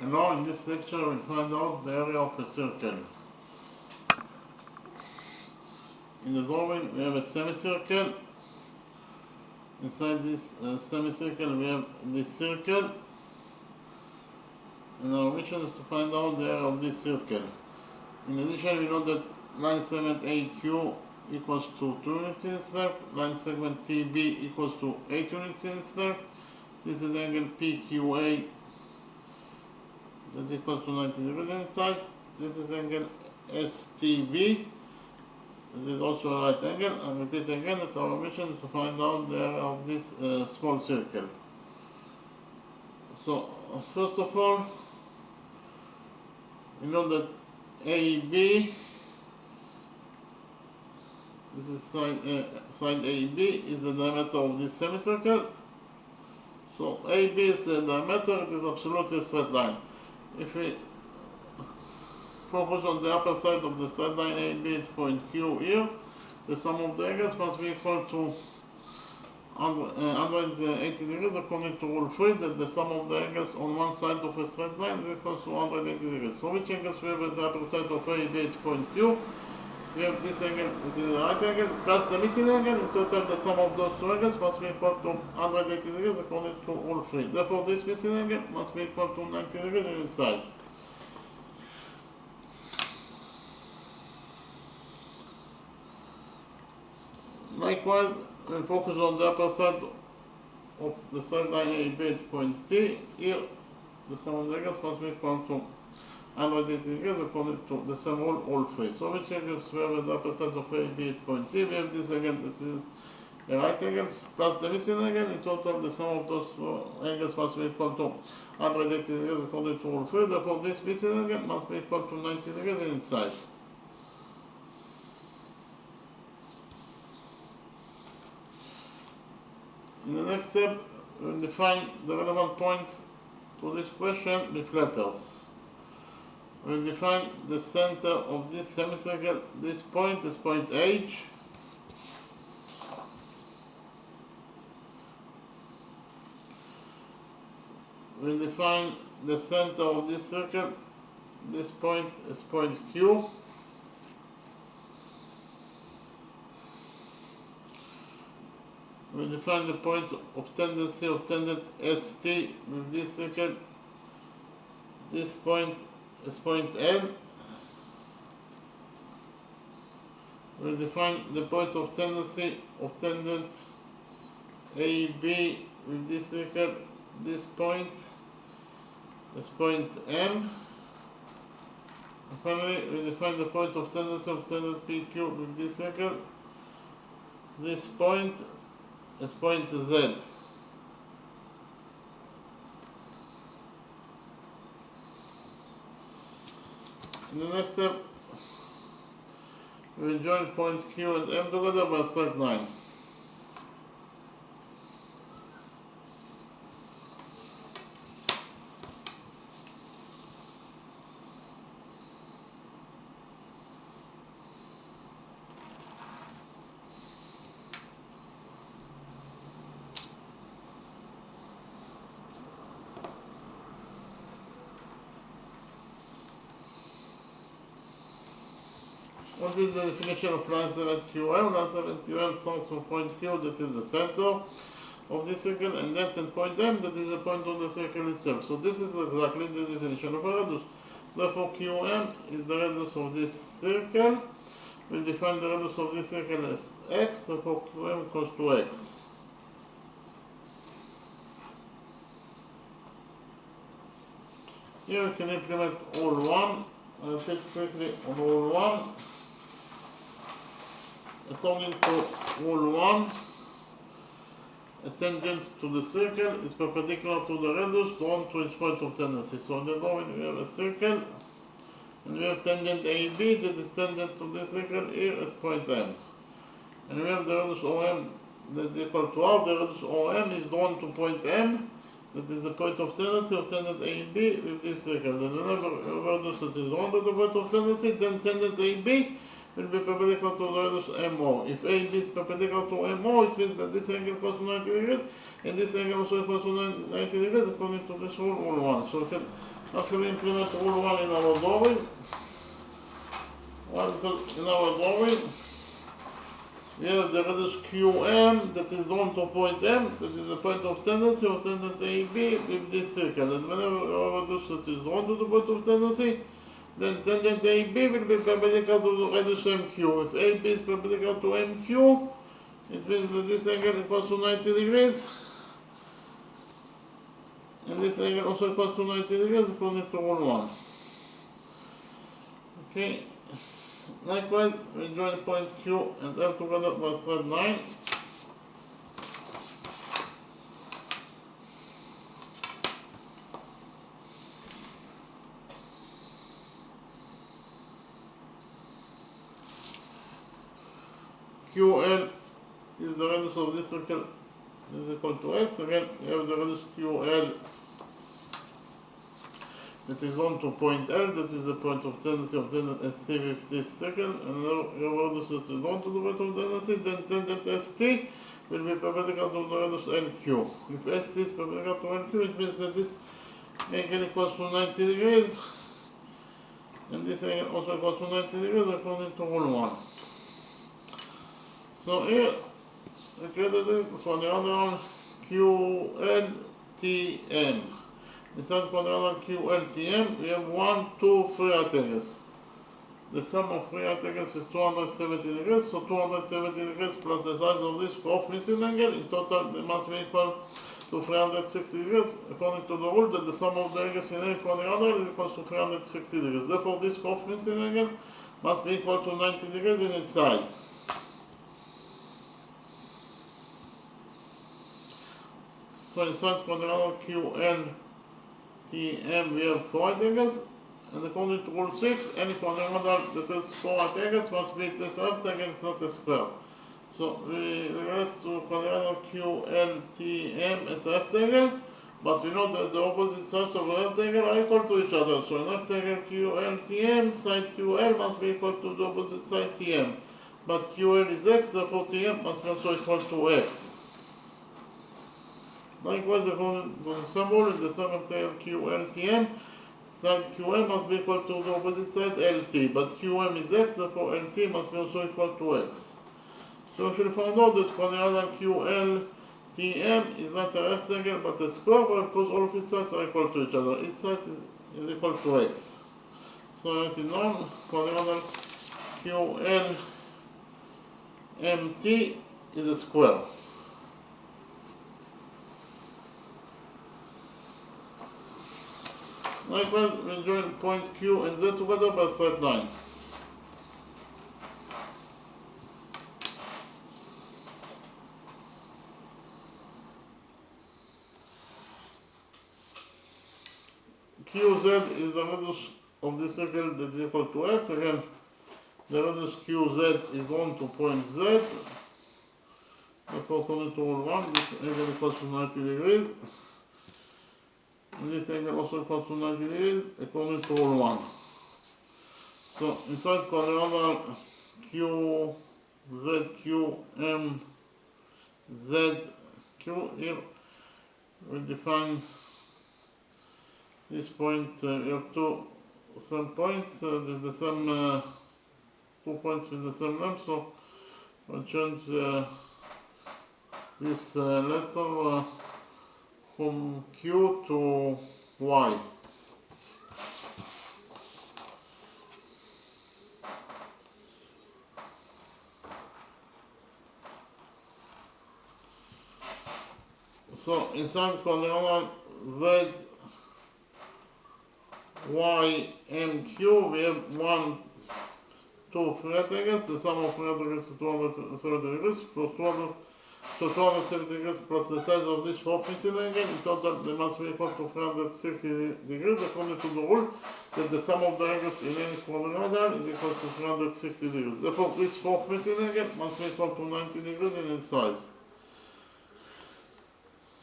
And now in this lecture we'll find out the area of a circle. In the drawing we have a semicircle. Inside this semicircle we have this circle. And our mission is to find out the area of this circle. In addition, we know that line segment AQ equals to 2 units in its length, line segment TB equals to 8 units in its length. This is angle PQA that is equal to 90 degrees in size. This is angle STB. This is also a right angle. And repeat again that our mission is to find out the area of this small circle. So first of all, we know that AB, this is side AB, is the diameter of this semicircle. So AB is the diameter, it is absolutely a straight line. If we focus on the upper side of the straight line AB at point Q here, the sum of the angles must be equal to 180 degrees according to rule 3, that the sum of the angles on one side of a straight line is equal to 180 degrees. So which angles we have at the upper side of AB at point Q? We have this angle, it is a right angle, plus the missing angle. In total, the sum of those two angles must be equal to 180 degrees according to rule 3. Therefore, this missing angle must be equal to 90 degrees in its size. Likewise, we focus on the upper side of the side line AB at point T. Here, the sum of the angles must be equal to 180 degrees according to the same rule, all 3. So which angles we have at the upper side of AB at point T? We have this angle that is a right angle plus the missing angle. In total, the sum of those angles must be equal to 180 degrees according to rule 3. Therefore, this missing angle must be equal to 90 degrees in its size. In the next step, we'll define the relevant points to this question with letters. We'll define the center of this semicircle. This point is point H. We'll define the center of this circle. This point is point Q. We define the point of tendency of tangent ST with this circle. This point is point L. We define the point of tendency of tangent AB with this circle. This point is point M. And finally, we define the point of tendency of tangent PQ with this circle. This point is point Z. In the next step, we will join points Q and M together by a straight line. What is the definition of line segment QM? Line segment QM starts from point Q, that is the center of this circle, and that's at point M, that is the point on the circle itself. So this is exactly the definition of a radius. Therefore, QM is the radius of this circle. We'll define the radius of this circle as x, therefore QM equals to x. Here we can implement rule 1. I'll repeat quickly on rule 1. According to rule 1, a tangent to the circle is perpendicular to the radius drawn to its point of tendency. So in the drawing we have a circle, and we have tangent AB that is tangent to this circle here at point M. And we have the radius OM that is equal to R. The radius OM is drawn to point M, that is the point of tendency of tangent AB with this circle. Then whenever a radius that is drawn to the point of tendency, then tangent AB will be perpendicular to the radius MO. If AB is perpendicular to MO, it means that this angle equals to 90 degrees, and this angle also equals to 90 degrees according to this rule, rule 1. So we can After we implement rule 1 in our drawing, in our drawing, we have the radius QM that is drawn to point M, that is the point of tendency of tangent AB with this circle. And whenever our radius that is drawn to the point of tendency, then tangent AB will be perpendicular to the radius MQ. If AB is perpendicular to MQ, it means that this angle equals to 90 degrees. And this angle also equals to 90 degrees according to rule 1. Okay. Likewise, we join point Q and L together by straight line. QL is the radius of this circle is equal to x. Again, we have the radius QL that is drawn to point L, that is the point of tendency of tangent ST with this circle, and now your radius that is drawn to the point of tendency, then tangent ST will be perpendicular to the radius LQ. If ST is perpendicular to LQ, it means that this angle equals to 90 degrees, and this angle also equals to 90 degrees according to rule 1. So here, we created it for the other one, QLTM. Inside quadrangle QLTM, we have 1, 2, 3 right angles. The sum of 3 right angles is 270 degrees, so 270 degrees plus the size of this fourth missing angle, in total they must be equal to 360 degrees, according to the rule that the sum of the angles in any quadrangle is equal to 360 degrees. Therefore, this fourth missing angle must be equal to 90 degrees in its size. So inside quadrangle QLTM, we have 4 right angles, and according to rule 6, any quadrangle that has 4 right angles must be this rectangle, not a square. So we relate to quadrangle QLTM as a rectangle, but we know that the opposite sides of a rectangle are equal to each other. So in rectangle QLTM, side QL must be equal to the opposite side TM. But QL is x, therefore TM must be also equal to x. Likewise, according to the symbol in the semicircle QLTM, side QM must be equal to the opposite side LT, but QM is x, therefore LT must be also equal to x. So if you found out that quadrangle QLTM is not a rectangle but a square, well, because all of its sides are equal to each other. Each side is equal to x. So it is known quadrangle QLMT is a square. Likewise, we join point Q and Z together by straight line. QZ is the radius of the circle that is equal to x. Again, the radius QZ is drawn to point Z. Therefore, according to rule 1, this angle equals to 90 degrees. And this angle also equals to 90 degrees according to rule 1. So inside quadrangle QZQMZQ, here we define this point. We have two same points, the same 2 points with the same length. So I'll change this letter from Q to Y. So inside quadrangle Z, Y, M, Q, we have 1, 2, 3 rectangles. The sum of 3 rectangles is 270 degrees plus 200. So 270 degrees plus the size of this fourth missing angle, in total they must be equal to 360 degrees according to the rule that the sum of the angles in any quadrangle is equal to 360 degrees. Therefore, this fourth missing angle must be equal to 90 degrees in its size.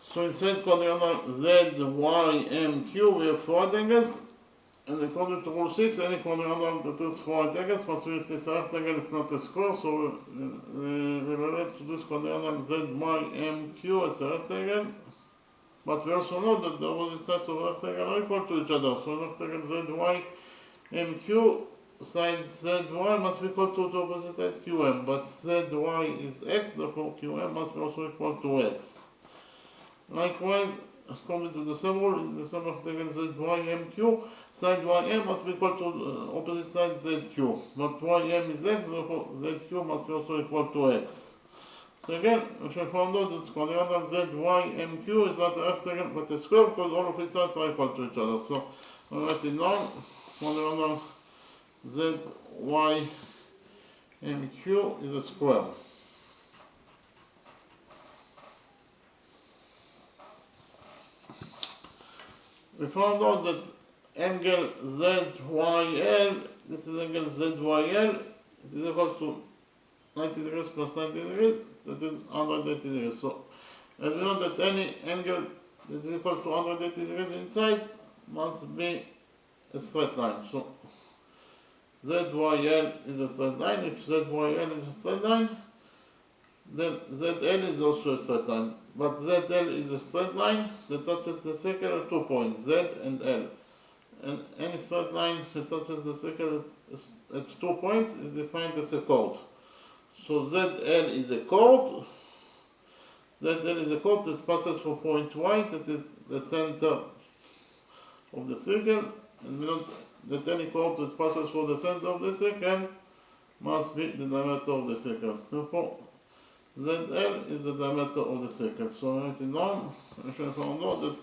So inside quadrangle Z, Y, M, Q, we have 4 right angles, and according to rule 6, any quadrangle that has 4 right angles must be this rectangle if not a square. So we relate to this quadrangle Z, Y, M, Q as a rectangle, But we also know that the opposite sides of a rectangle are equal to each other. So rectangle ZYMQ side ZY must be equal to the opposite side QM. But ZY is X, therefore QM must be also equal to X. Likewise, according to the same rule, in the sum of rectangle ZYMQ, side YM must be equal to opposite side ZQ. But YM is X, therefore ZQ must be also equal to X. So again, we shall find out that quadrilateral ZYMQ is not a rectangle but a square because all of its sides are equal to each other. So I'll write it down. Quadrilateral ZYMQ is a square. We found out that angle ZYL, this is angle ZYL, it is equal to 90 degrees plus 90 degrees, that is 180 degrees. So, and we know that any angle that is equal to 180 degrees in size must be a straight line. So, ZYL is a straight line. If ZYL is a straight line, then ZL is also a straight line. But ZL is a straight line that touches the circle at 2 points, Z and L. And any straight line that touches the circle at 2 points is defined as a chord. So ZL is a chord. ZL is a chord that passes for point Y, that is the center of the circle. And we know that any chord that passes for the center of the circle must be the diameter of the circle. Therefore, ZL is the diameter of the circle. So write it down. I shall find out that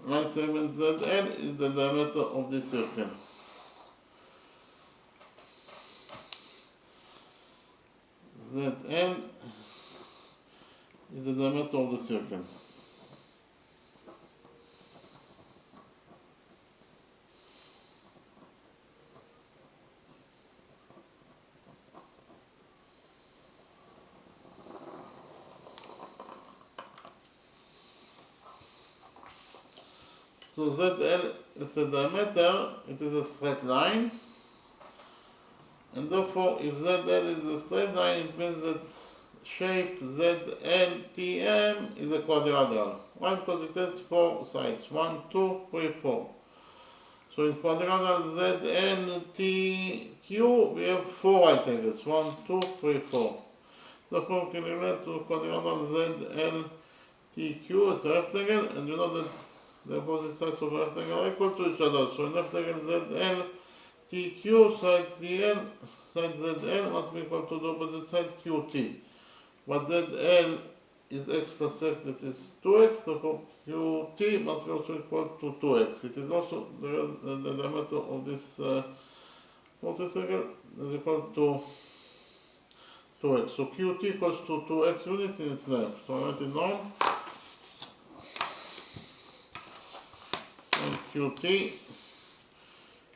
line segment ZL is the diameter of the circle. ZL is the diameter of the circle. So ZL is the diameter, it is a straight line, and therefore if ZL is a straight line, it means that shape ZLTM is a quadrilateral. Why? Because it has 4 sides, 1, 2, 3, 4. So in quadrilateral ZLTQ we have 4 right angles, 1, 2, 3, 4. Therefore we can relate to quadrilateral ZLTQ as a rectangle, and you know that the opposite sides of a rectangle are equal to each other. So in rectangle ZLTQ, side ZL, side ZL must be equal to the opposite side QT. But ZL is x plus x, that is 2x, therefore QT must be also equal to 2x. It is also the diameter of this circle is equal to 2x. So QT equals to 2x units in its length. So I write it down. QT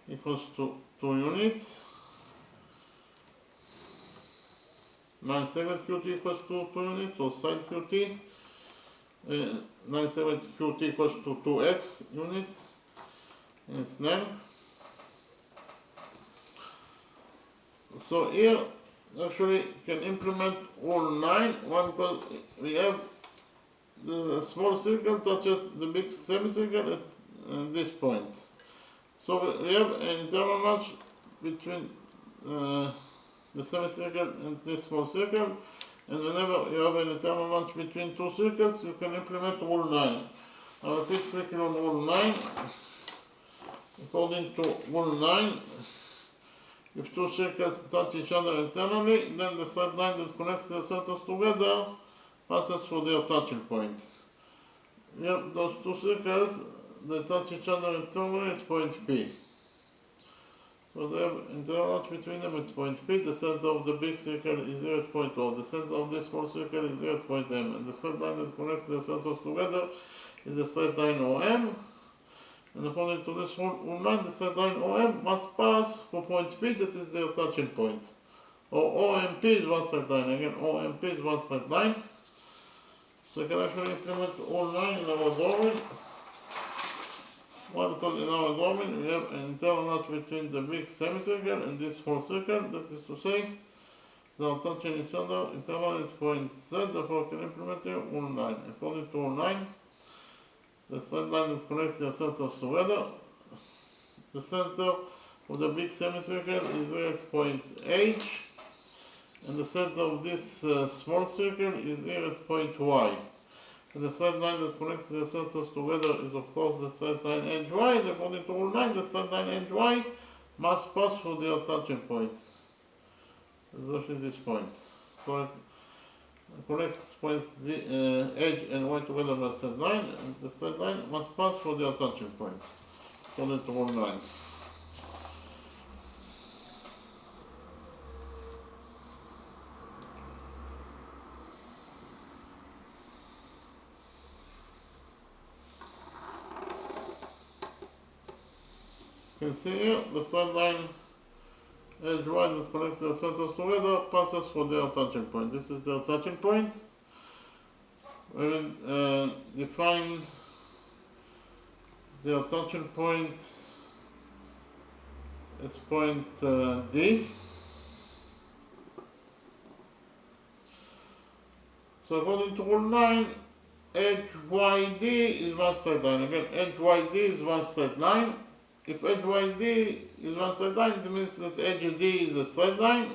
equals to 2 units. Line segment QT equals to 2 units, so side QT. Line segment QT equals to 2x units in its length. So here actually can implement rule 9. One, because we have the small circle touches the big semicircle at this point. So we have an internal match between the semicircle and this small circle, and whenever you have an internal match between two circles, you can implement rule 9. I'll repeat quickly on rule 9. According to rule 9, if two circles touch each other internally, then the straight line that connects the centers together passes through their touching point. We have those two circles that touch each other internally at point P. So they have internal match between them at point P. The center of the big circle is here at point O. The center of this small circle is here at point M. And the straight line that connects the centers together is the straight line OM. And according to this rule 9, the straight line OM must pass through point P, that is their touching point. Or OMP is one straight line. Again, OMP is one straight line. So I can actually implement rule 9 in our drawing. Why? Because in our drawing we have an internal match between the big semicircle and this small circle. That is to say, they are touching each other internally at point Z. Therefore, we can implement here rule 9. According to rule 9, the straight line that connects their centers together. The center of the big semicircle is here at point H, and the center of this small circle is here at point Y. And the straight line that connects the centers together is of course the straight line HY. According to rule 9, the straight line HY must pass through their touching point. Exactly these points. Connect points H and Y together by a straight line, and the straight line must pass through their touching point. According to rule 9. You can see here the straight line HY that connects their centers together passes through their touching point. This is their touching point. We will define their touching point as point D. So according to rule 9, HYD is one straight line. Again, HYD is one straight line. If HYD is one straight line, it means that HD is a straight line.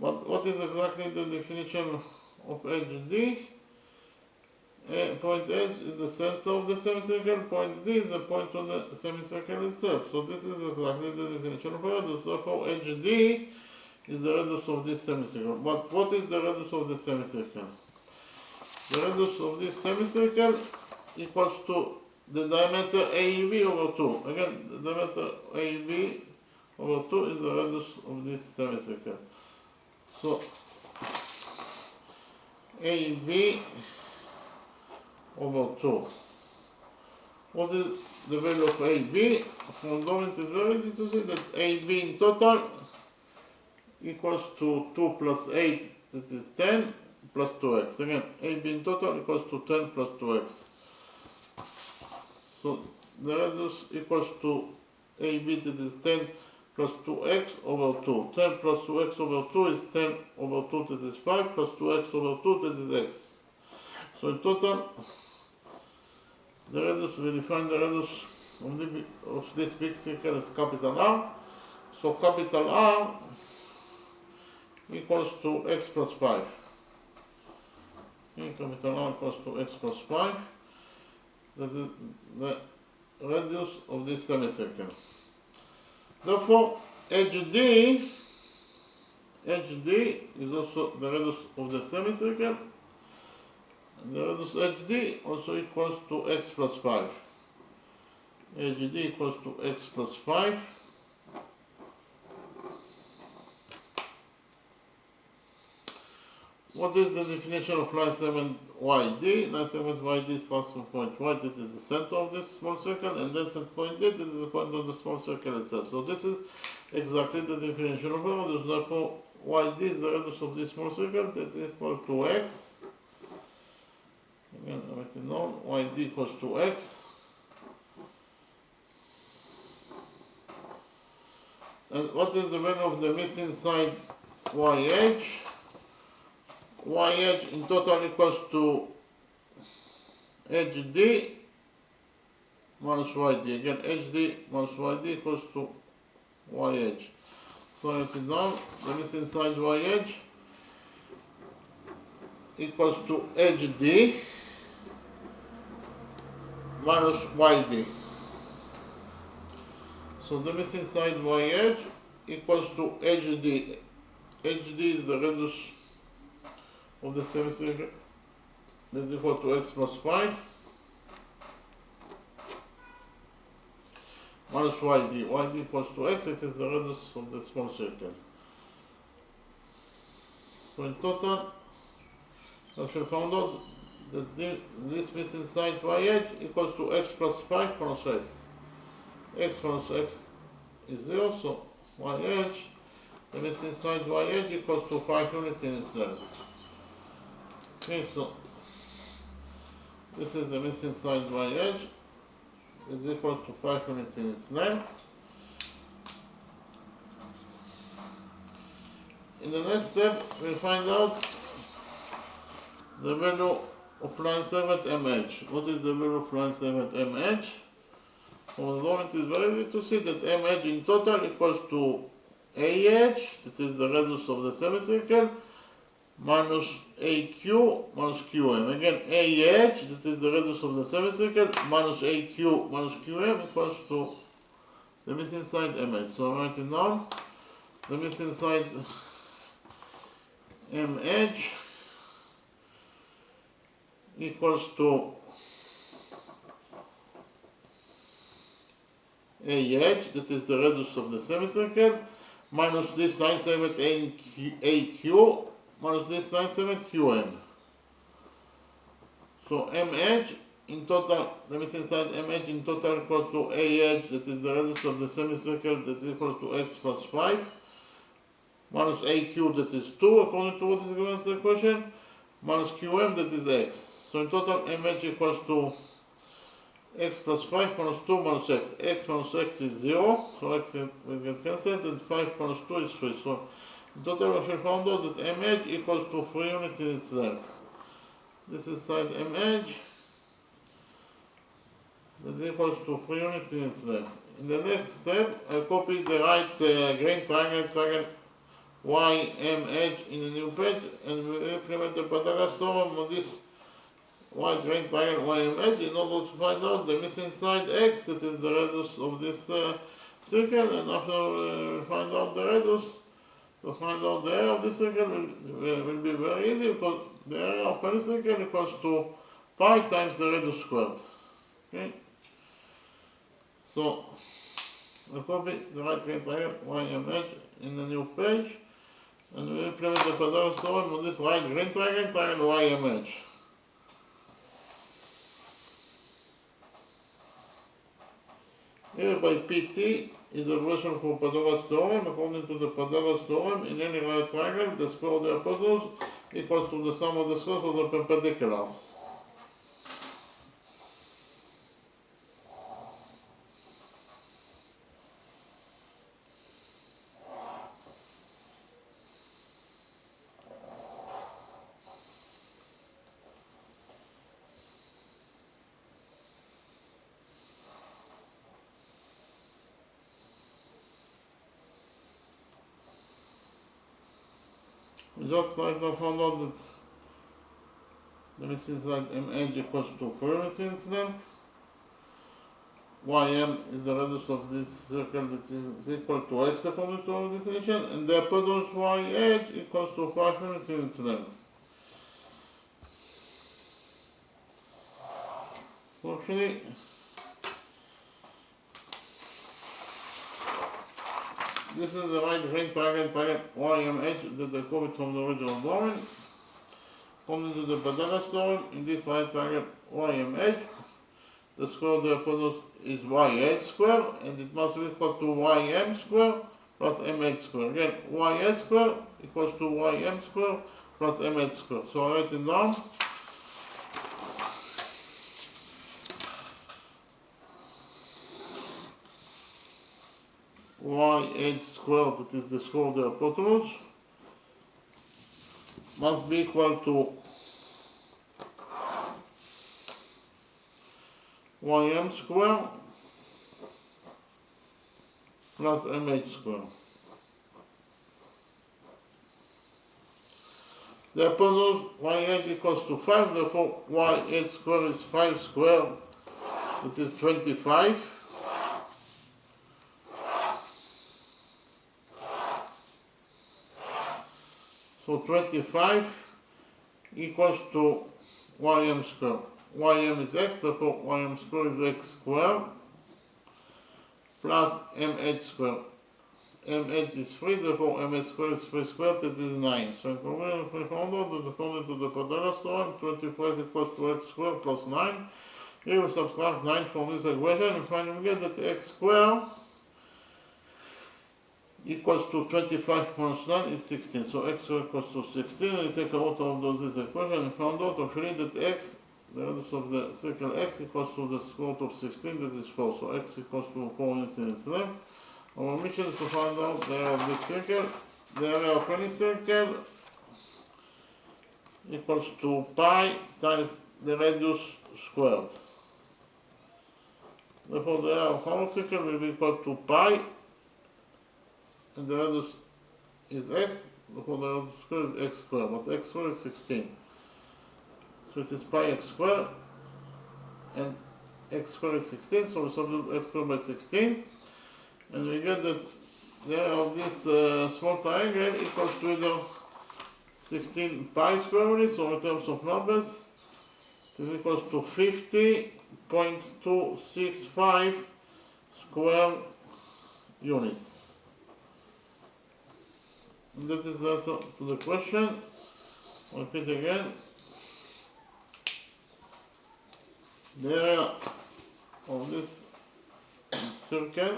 But what is exactly the definition of HD? Point H is the center of the semicircle, point D is the point of the semicircle itself. So this is exactly the definition of a radius. Therefore, HD is the radius of this semicircle. But what is the radius of the semicircle? The radius of this semicircle equals to the diameter AB over 2. Again, the diameter AB over 2 is the radius of this semicircle. So, AB over 2. What is the value of AB? From Domin it is very easy to see that AB in total equals to 2 plus 8, that is 10, plus 2x. Again, AB in total equals to 10 plus 2x. So the radius equals to AB, that is 10 plus 2x over 2. 10 plus 2x over 2 is 10 over 2, that is 5, plus 2x over 2, that is x. So in total, the radius, we define the radius of this big circle as capital R. So capital R equals to x plus 5. Okay, capital R equals to x plus 5. That is the radius of this semicircle. Therefore, HD is also the radius of the semicircle, and the radius HD also equals to x plus 5. HD equals to x plus 5. What is the definition of line segment YD? Line segment YD starts from point Y, that is the center of this small circle, and then at point D, that is the point of the small circle itself. So this is exactly the definition of a radius. Therefore, YD is the radius of this small circle, that is equal to x. Again, I write it down. YD equals to x. And what is the value of the missing side YH? YH in total equals to HD minus YD. Again, HD minus YD equals to YH. So I write it down. The missing side YH equals to HD minus YD. So the missing side YH equals to HD. HD is the radius of the semicircle, that is equal to x plus 5 minus YD. YD equals to x, it is the radius of the small circle. So in total, I shall found out that this missing side YH equals to x plus 5 minus x. X minus x is 0, so YH, the missing side YH equals to 5 units in its length. Okay, so this is the missing side YH, is equals to 5 units in its length. In the next step, we find out the value of line segment MH. What is the value of line segment MH? From the moment it is very easy to see that MH in total equals to AH, that is the radius of the semicircle, minus AQ minus QM. Again, AH, that is the radius of the semicircle, minus AQ minus QM equals to the missing side MH. So I write it down. The missing side MH equals to AH, that is the radius of the semicircle, minus this line segment AQ, minus this line segment QM. So MH in total, the missing side MH in total equals to AH, that is the radius of the semicircle, that is equal to x plus 5, minus AQ, that is 2, according to what is given as the equation, minus QM, that is x. So in total, MH equals to x plus 5 minus 2 minus x. X minus x is 0, so x will get cancelled, and 5 minus 2 is 3. So in total, we found out that MH equals to 3 units in its length. This is side MH. That is equals to 3 units in its length. In the next step, I copy the right green triangle YMH in a new page, and we implement the Pythagoras theorem on this white green triangle YMH in order to find out the missing side x, that is the radius of this circle, and after we find out the radius, to find out the area of this circle will be very easy, because the area of any circle equals to pi times the radius squared. Okay? So, we copy the right green triangle YMH in a new page, and we implement the Pythagoras theorem on this right green triangle YMH. Here by PT is a version for Pythagoras theorem. According to the Pythagoras theorem, in any right triangle, the square of the hypotenuse equals to the sum of the squares of the perpendiculars. We just try to find out that the missing side MH equals to 4 units in its length. Ym is the radius of this circle, that is equal to x according to our definition, and the hypotenuse YH equals to 5 units in its length. So actually, this is the right green triangle YMH that I copied from the original drawing. According to the Pythagoras theorem, in this right triangle YMH, the square of the hypotenuse is YH square, and it must be equal to YM square plus MH square. Again, YH square equals to YM square plus MH square. So I write it down. YH squared, that is the square of the hypotenuse, must be equal to Ym square plus Mh square. The hypotenuse YH equals to 5, therefore YH square is 5 squared, that is 25. So 25 equals to Ym square. Ym is x, therefore Ym square is x squared plus Mh square. Mh is 3, therefore Mh square is 3 squared, that is 9. So we found out that according to the Pythagoras theorem, 25 equals to x squared plus 9. Here we subtract 9 from this equation and finally we get that x squared equals to 25 minus 9 is 16. So x squared equals to 16. And we take out of this equation and found out actually that x, the radius of the circle x, equals to the square root of 16, that is 4. So x equals to 4 units in its length. Our mission is to find out the area of this circle. The area of any circle equals to pi times the radius squared. Therefore, the area of whole circle will be equal to pi, and the radius is x. Therefore, the radius squared is x squared, but x squared is 16. So it is pi x squared, and x squared is 16, so we substitute x squared by 16, and we get that the area of this small triangle equals to either 16 pi square units, or in terms of numbers, it is equals to 50.265 square units. And that is the answer to the question. I'll repeat again. The area of this circle,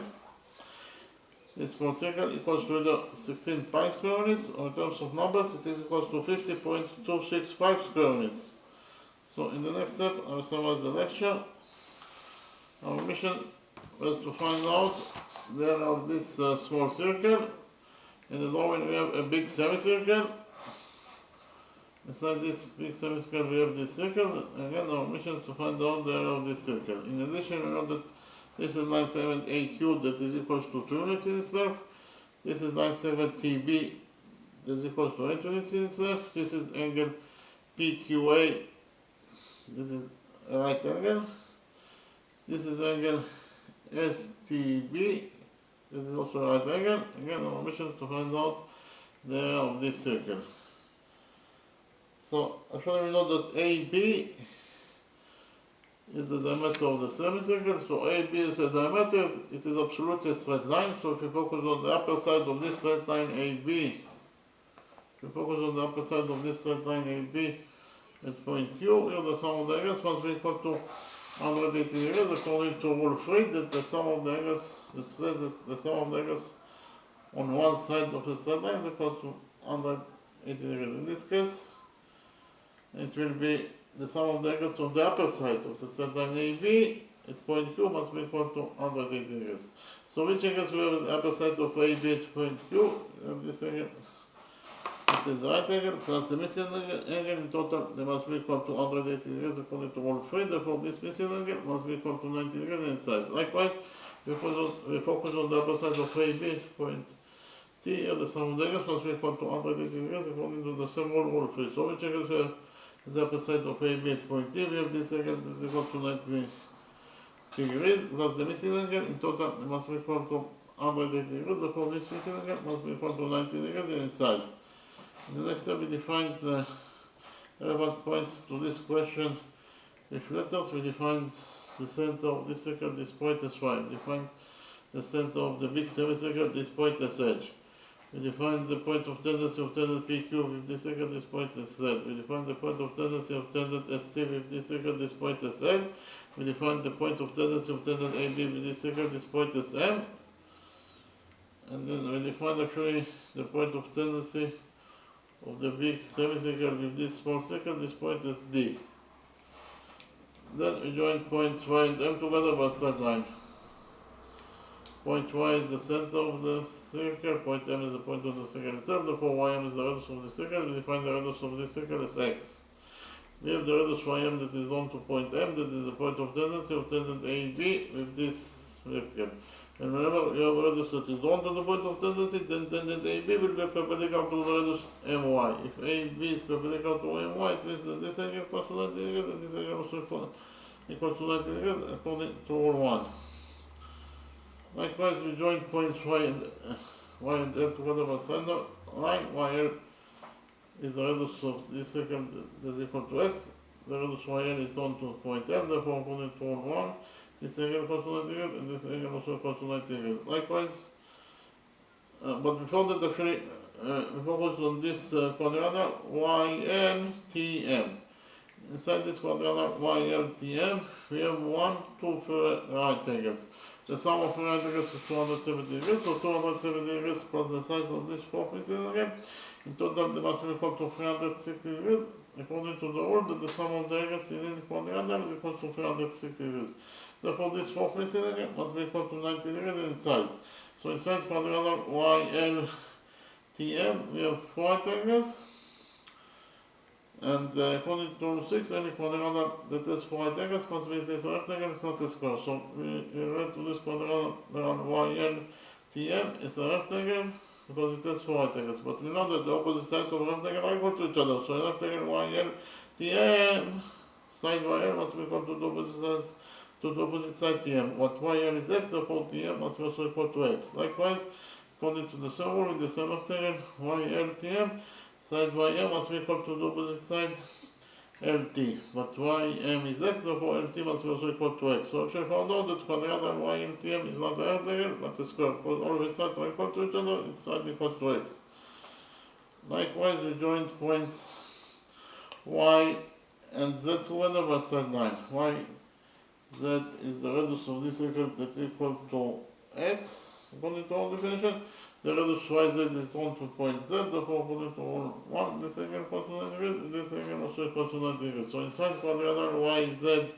this small circle, equals to either 16 pi square units, or in terms of numbers, it is equals to 50.265 square units. So in the next step, I will summarize the lecture. Our mission was to find out the area of this small circle. In the drawing we have a big semicircle. Inside this big semicircle we have this circle. Again, our mission is to find out the area of this circle. In addition, we know that this is line segment AQ that is equals to 2 units in its length. This is line segment TB that is equals to 8 units in its length. This is angle PQA. This is a right angle. This is angle STB. This is also a right angle. Again, our mission is to find out the area of this circle. So, actually we know that AB is the diameter of the semicircle. So AB is a diameter. It is absolutely a straight line. So if you focus on the upper side of this straight line AB, if you focus on the upper side of this straight line AB at point Q, here the sum of the angles must be equal to 180 degrees, according to rule 3, that the sum of the angles, that says that the sum of the angles on one side of the straight line is equal to 180 degrees. In this case, it will be the sum of the angles on the upper side of the straight line AB at point Q must be equal to 180 degrees. So which angles we have at the upper side of AB at point Q? We have this angle. It is the right angle plus the missing angle. In total, they must be equal to 180 degrees according to rule 3. Therefore, this missing angle must be equal to 90 degrees in its size. Likewise, we focus on the upper side of AB at point T. Here, the sum of the angles must be equal to 180 degrees according to the same rule 3. So which angles we have at the upper side of AB at point T? We have this angle that is equal to 90 degrees plus the missing angle. In total, they must be equal to 180 degrees. Therefore, this missing angle must be equal to 90 degrees in its size. In the next step, we defined the relevant points to this question with letters. We defined the center of this circle, this point as y. We defined the center of the big semicircle, this point as h. We defined the point of tendency of tangent PQ with this circle, this point as z. We defined the point of tendency of tangent ST with this circle, this point as L. We defined the point of tendency of tangent AB with this circle, this point as M. And then we defined actually the point of tendency of the big semicircle with this small circle, this point is D. Then we join points y and M together by straight line. Point y is the center of the circle, point M is the point of the circle itself, therefore ym is the radius of the circle. We define the radius of this circle as x. We have the radius ym that is known to point M, that is the point of tendency of tangent AB with this circle. And whenever you have a radius that is known to the point of tendency, then tangent AB will be perpendicular to the radius MY. If AB is perpendicular to MY, it means that this angle equals to 90 degrees, and this angle also equals to 90 degrees according to rule 1. Likewise, we join points y and L together by straight line. YL is the radius of this circle that is equal to x. The radius YL is known to point M, therefore according to rule 1, this angle equals to 90 degrees, and this angle also equals to 90 degrees. Likewise, but before that, actually, we focus on this quadrilateral YLTM. Inside this quadrilateral YLTM, we have 1, 2 right angles. The sum of right angles is 270 degrees, so 270 degrees plus the size of this 4 pieces again. In total, they must be equal to 360 degrees, according to the rule that the sum of the angles in any quadrilateral is equal to 360 degrees. Therefore, this 4 pieces again must be equal to 90 degrees in size. So inside quadrilateral YLTM, we have 4 right angles. And according to rule 6, any quadrilateral that has 4 right angles must be a rectangle, if not a square. So we read to this quadrilateral YLTM is a rectangle because it has 4 right angles. But we know that the opposite sides of a rectangle are equal to each other. So a rectangle YLTM side YL must be equal to the opposite sides to the opposite side TM. What YL is x, therefore TM must be also equal to x. Likewise, according to the same rule, in the same rectangle YLTM, side ym must be equal to the opposite side lt. But ym is x, therefore lt must be also equal to x. So actually found out that quadrilateral yltm is not a rectangle, but a square, because all of its sides are equal to each other, its side equals to x. Likewise, we joined points y and z together by side line. Z is the radius of this circle that is equal to x, according to our definition. The radius yz is drawn to point z, therefore according to rule 1, this angle equals to 90 degrees, and this angle also equals to 90 degrees. So inside quadrilateral yz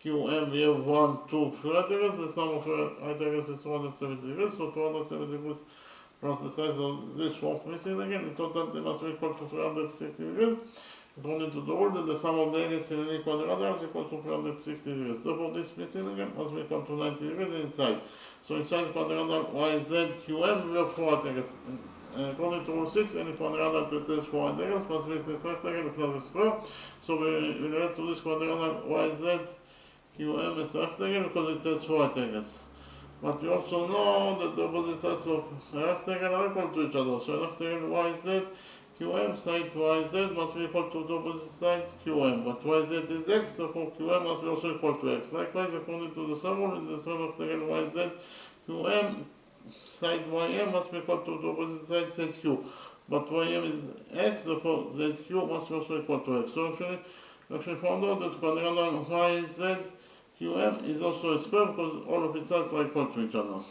qm we have 1, 2, 3 right angles. The sum of right angles is 270 degrees, so 270 degrees plus the size of this fourth missing again. In total they must be equal to 360 degrees. According to the rule that the sum of the angles in any quadrilateral is equal to 360 degrees. Therefore this missing again must be equal to 90 degrees in size. So inside quadrilateral YZQM we have 4 right angles. According to rule 6, any quadrilateral that has 4 right angles must be this rectangle plus a square. So we relate to this quadrilateral YZQM as a rectangle because it has 4 right angles. But we also know that the opposite sides of a rectangle are equal to each other. So a rectangle YZ QM side YZ must be equal to the opposite side QM. But YZ is x, therefore QM must be also equal to x. Likewise, according to the same rule, in the same rectangle YZ QM side YM must be equal to the opposite side ZQ. But YM is x, therefore ZQ must be also equal to x. So actually found out that quadrilateral YZ QM is also a square because all of its sides are equal to each other.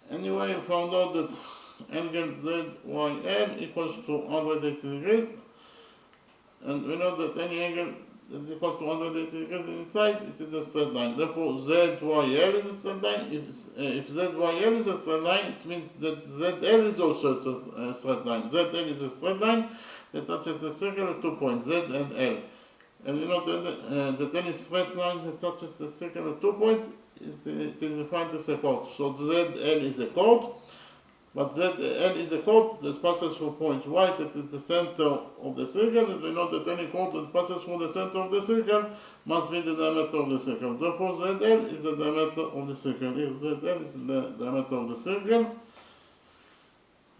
Anyway, we found out that angle ZYL equals to 180 degrees, and we know that any angle that is equal to 180 degrees in its size, it is a straight line. Therefore, ZYL is a straight line. If ZYL is a straight line, it means that ZL is also a straight line. ZL is a straight line that touches the circle at 2 points, Z and L. And you know that any straight line that touches the circle at 2 points, it is defined as a chord. So ZL is a chord, but ZL is a chord that passes through point y, that is the center of the circle, and we know that any chord that passes through the center of the circle must be the diameter of the circle. Therefore ZL is the diameter of the circle. Here ZL is the diameter of the circle.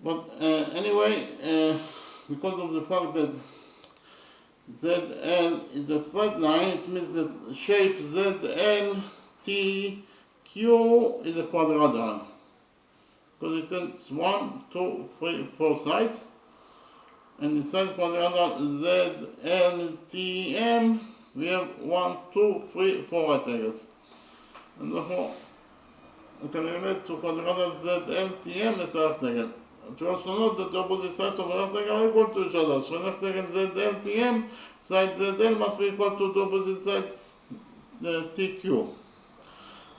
But anyway, because of the fact that ZL is a straight line, it means that shape ZL TQ is a quadrilateral. Because it has 1, 2, 3, 4 sides. And inside quadrilateral ZLTM we have 1, 2, 3, 4 right angles. And therefore we can relate to quadrilateral ZLTM as a rectangle. We also know that the opposite sides of a rectangle are equal to each other. So rectangle ZLTM, side ZL must be equal to the opposite side TQ.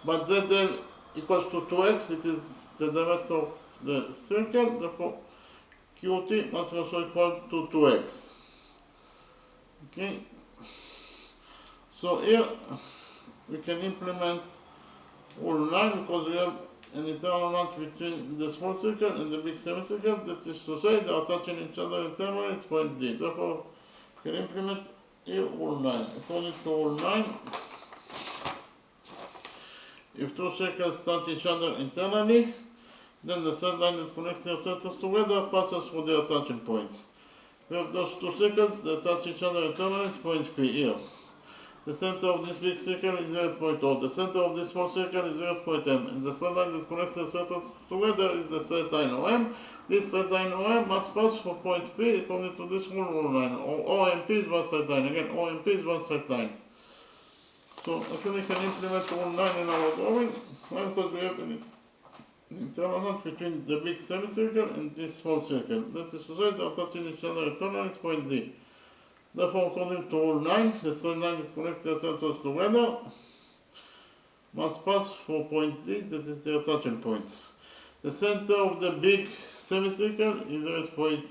But ZL equals to 2x, it is the diameter of the circle, therefore QT must be also equal to 2x. Okay. So here we can implement rule 9 because we have an internal length between the small circle and the big semicircle, that is to say they are touching each other internally at point D. Therefore, we can implement here rule 9. According to rule 9, if two circles touch each other internally, then the third line that connects their centers together passes through their touching points. We have those two circles that touch each other internally at point P here. The center of this big circle is here at point O. The center of this small circle is here at point M. And the third line that connects the centers together is the third line OM. This third line OM must pass from point P according to this rule 9. OMP is one straight line. Again, OMP is one straight line. So actually we can implement rule 9 in our drawing. Why? Because we have an internal length between the big semicircle and this small circle. That is to say they are touching each other internally at point D. Therefore, according to rule 9, the straight line that connects their centers together must pass through point D, that is their touching point. The center of the big semicircle is at point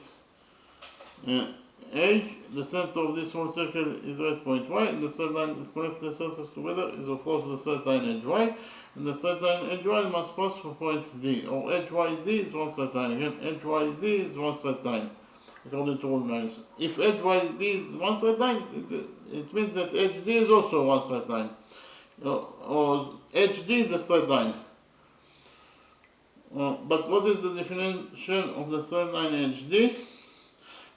H, the center of this small circle is red point Y, and the third line that connects the centers together is of course the third line HY, and the third line HY must pass through point D, or HYD is one third line. Again, HYD is one third line, according to all lines. If HYD is one third line, it means that HD is also one third line, or HD is the third line. But what is the definition of the third line HD?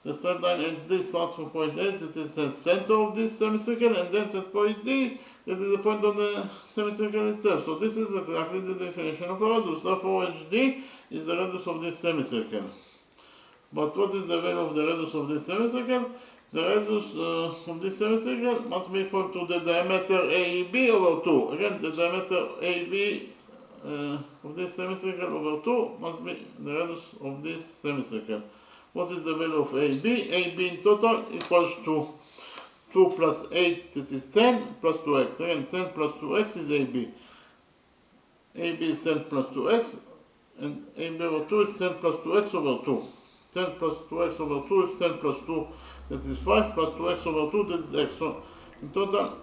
The third line HD starts from point H, that is the center of this semicircle, and then at point D, that is the point on the semicircle itself. So this is exactly the definition of a radius. Therefore, HD is the radius of this semicircle. But what is the value of the radius of this semicircle? The radius of this semicircle must be equal to the diameter AEB over 2. Again, the diameter AB of this semicircle over 2 must be the radius of this semicircle. What is the value of AB? AB in total equals to 2 plus 8, that is 10, plus 2x. Again, 10 plus 2x is AB. AB is 10 plus 2x, and AB over 2 is 10 plus 2x over 2. 10 plus 2x over 2 is 10 plus 2, that is 5, plus 2x over 2, that is x. So, in total,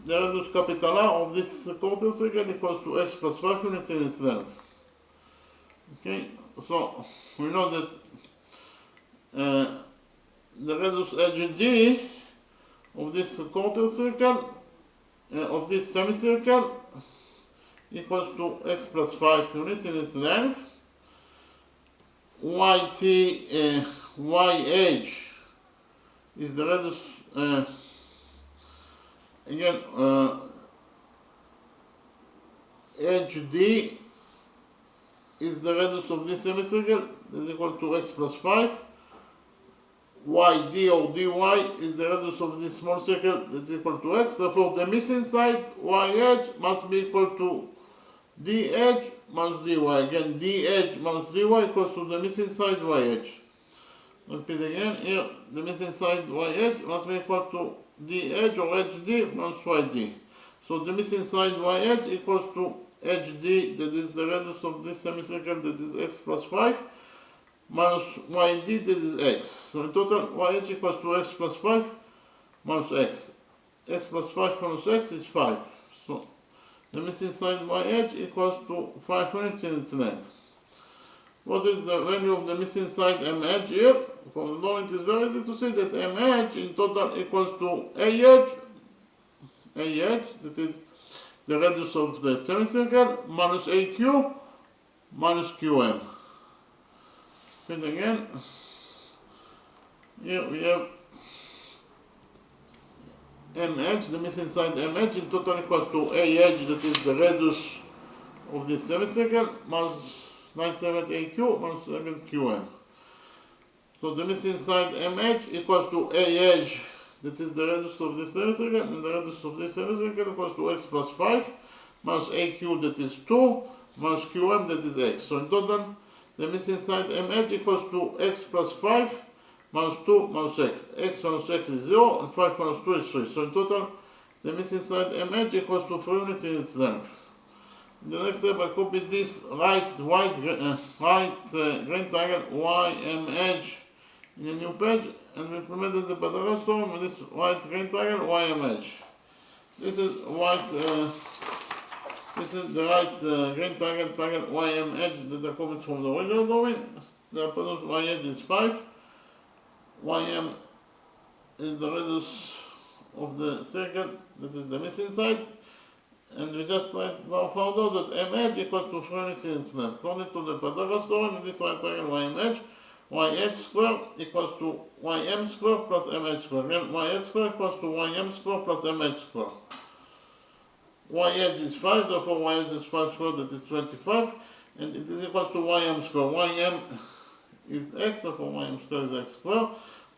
the radius capital R of this quarter circle equals to x plus 5 units in its length. Okay, so we know that the radius HD of this quarter circle, of this semicircle, equals to x plus 5 units in its length. YT, YH is the radius, again, HD is the radius of this semicircle, that is equal to x plus 5. YD or DY is the radius of this small circle, that is equal to x. Therefore, the missing side YH must be equal to DH minus DY. Again, DH minus DY equals to the missing side YH. Repeat again, here the missing side YH must be equal to DH or HD minus YD. So the missing side YH equals to HD, that is the radius of this semicircle, that is x plus 5, minus YD, that is x. So in total, YH equals to x plus 5 minus x. X plus 5 minus x is 5. So the missing side YH equals to 5 units in its length. What is the value of the missing side MH here? From the law, it is very easy to see that MH in total equals to AH, that is the radius of the semicircle, minus AQ, minus QM. And again, here we have MH, the missing side MH in total equals to AH, that is the radius of this semicircle, minus 97AQ minus 7QM. So the missing side MH equals to AH, that is the radius of this semicircle, and the radius of this semicircle equals to x plus 5 minus AQ, that is 2, minus QM, that is x. So in total, the missing side MH equals to x plus 5 minus 2 minus x. X minus x is 0, and 5 minus 2 is 3. So in total, the missing side MH equals to 3 units in its length. In the next step, I copy this right green triangle YMH in a new page, and we implemented the Pythagoras theorem with this white green triangle YMH. This is this is the right green triangle YMH that I copied from the original drawing. The hypotenuse YH is 5. YM is the radius of the circle, that is the missing side. And we just right now found out that MH equals to 3 units in its length. According to the Pythagoras theorem, this right triangle YMH, YH square equals to YM square plus MH square. Again, YH square equals to YM square plus MH square. YH is 5, therefore YH is 5 square, that is 25, and it is equals to YM square. YM is x, therefore YM square is x square,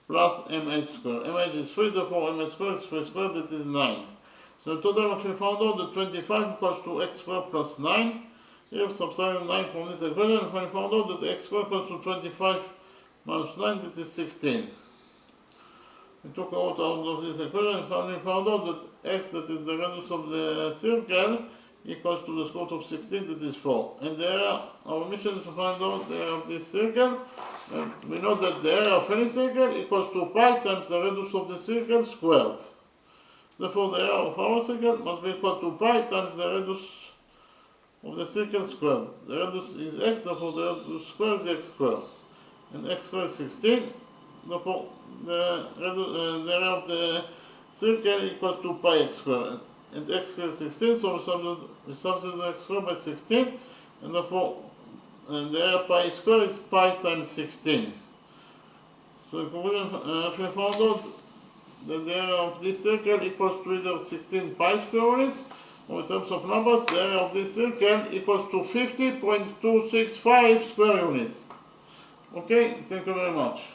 plus MH square. MH is 3, therefore MH square is 3 square, that is 9. So in total, we found out that 25 equals to x squared plus 9. Here we subtracted 9 from this equation, and we found out that x squared equals to 25 minus 9, that is 16. We took out of this equation and finally found out that x, that is the radius of the circle, equals to the square root of 16, that is 4. And the area, our mission is to find out the area of this circle. And we know that the area of any circle equals to pi times the radius of the circle squared. Therefore, the area of our circle must be equal to pi times the radius of the circle squared. The radius is x, therefore the radius squared is x squared. And x squared is 16, therefore the area of the circle equals to pi x squared. And x squared is 16, so we substitute x squared by 16, and therefore the area pi squared is pi times 16. So in conclusion, if we found out that the area of this circle equals to either 16 pi square units, or in terms of numbers, the area of this circle equals to 50.265 square units. Okay, thank you very much.